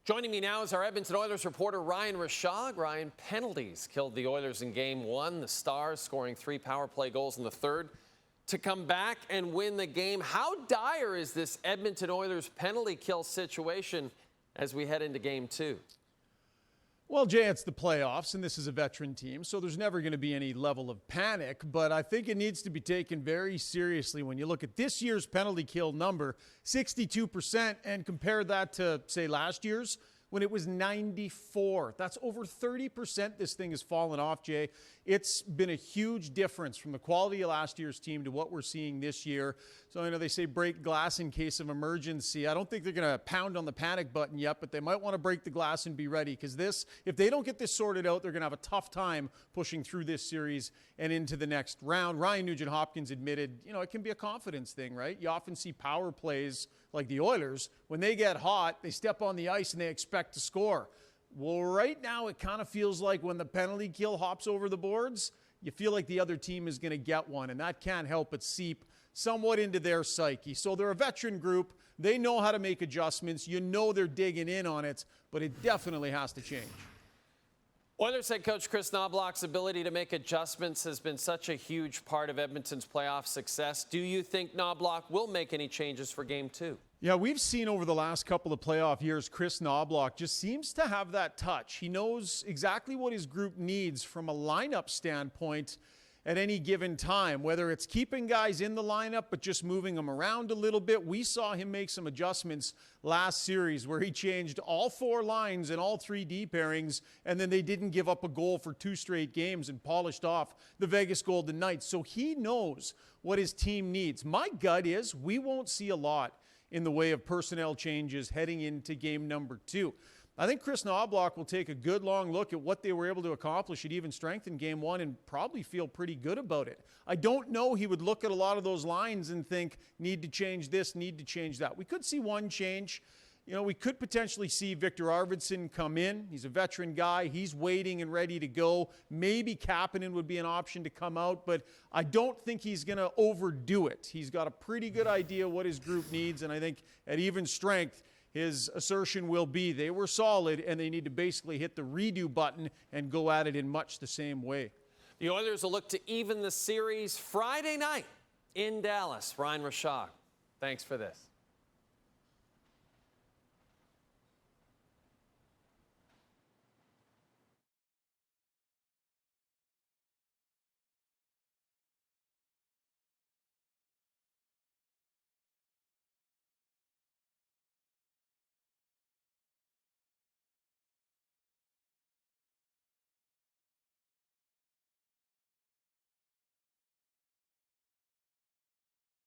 Joining me now is our Edmonton Oilers reporter, Ryan Rishaug. Ryan, penalties killed the Oilers in Game 1. The Stars scoring 3 power play goals in the third to come back and win the game. How dire is this Edmonton Oilers penalty kill situation as we head into Game 2? Well, Jay, it's the playoffs, and this is a veteran team, so there's never going to be any level of panic, but I think it needs to be taken very seriously when you look at this year's penalty kill number, 62%, and compare that to, say, last year's, when it was 94. That's over 30% this thing has fallen off, Jay. It's been a huge difference from the quality of last year's team to what we're seeing this year. So I know they say break glass in case of emergency. I don't think they're going to pound on the panic button yet, but they might want to break the glass and be ready, because if they don't get this sorted out, they're going to have a tough time pushing through this series and into the next round. Ryan Nugent-Hopkins admitted, it can be a confidence thing, right? You often see power plays like the Oilers. When they get hot, they step on the ice and they expect to score. Well, right now it kind of feels like when the penalty kill hops over the boards, you feel like the other team is going to get one, and that can't help but seep somewhat into their psyche. So they're a veteran group. They know how to make adjustments. They're digging in on it, but it definitely has to change. Oilers head coach Kris Knoblauch's ability to make adjustments has been such a huge part of Edmonton's playoff success. Do you think Knoblauch will make any changes for Game 2? Yeah, we've seen over the last couple of playoff years, Kris Knoblauch just seems to have that touch. He knows exactly what his group needs from a lineup standpoint at any given time, whether it's keeping guys in the lineup but just moving them around a little bit. We saw him make some adjustments last series where he changed all 4 lines and all 3 D pairings, and then they didn't give up a goal for 2 straight games and polished off the Vegas Golden Knights. So he knows what his team needs. My gut is we won't see a lot in the way of personnel changes heading into game number 2. I think Kris Knoblauch will take a good long look at what they were able to accomplish at even strength in Game 1 and probably feel pretty good about it. I don't know he would look at a lot of those lines and think, need to change this, need to change that. We could see one change. We could potentially see Victor Arvidsson come in. He's a veteran guy. He's waiting and ready to go. Maybe Kapanen would be an option to come out, but I don't think he's going to overdo it. He's got a pretty good idea what his group needs, and I think at even strength, his assertion will be they were solid and they need to basically hit the redo button and go at it in much the same way. The Oilers will look to even the series Friday night in Dallas. Ryan Rishaug, thanks for this.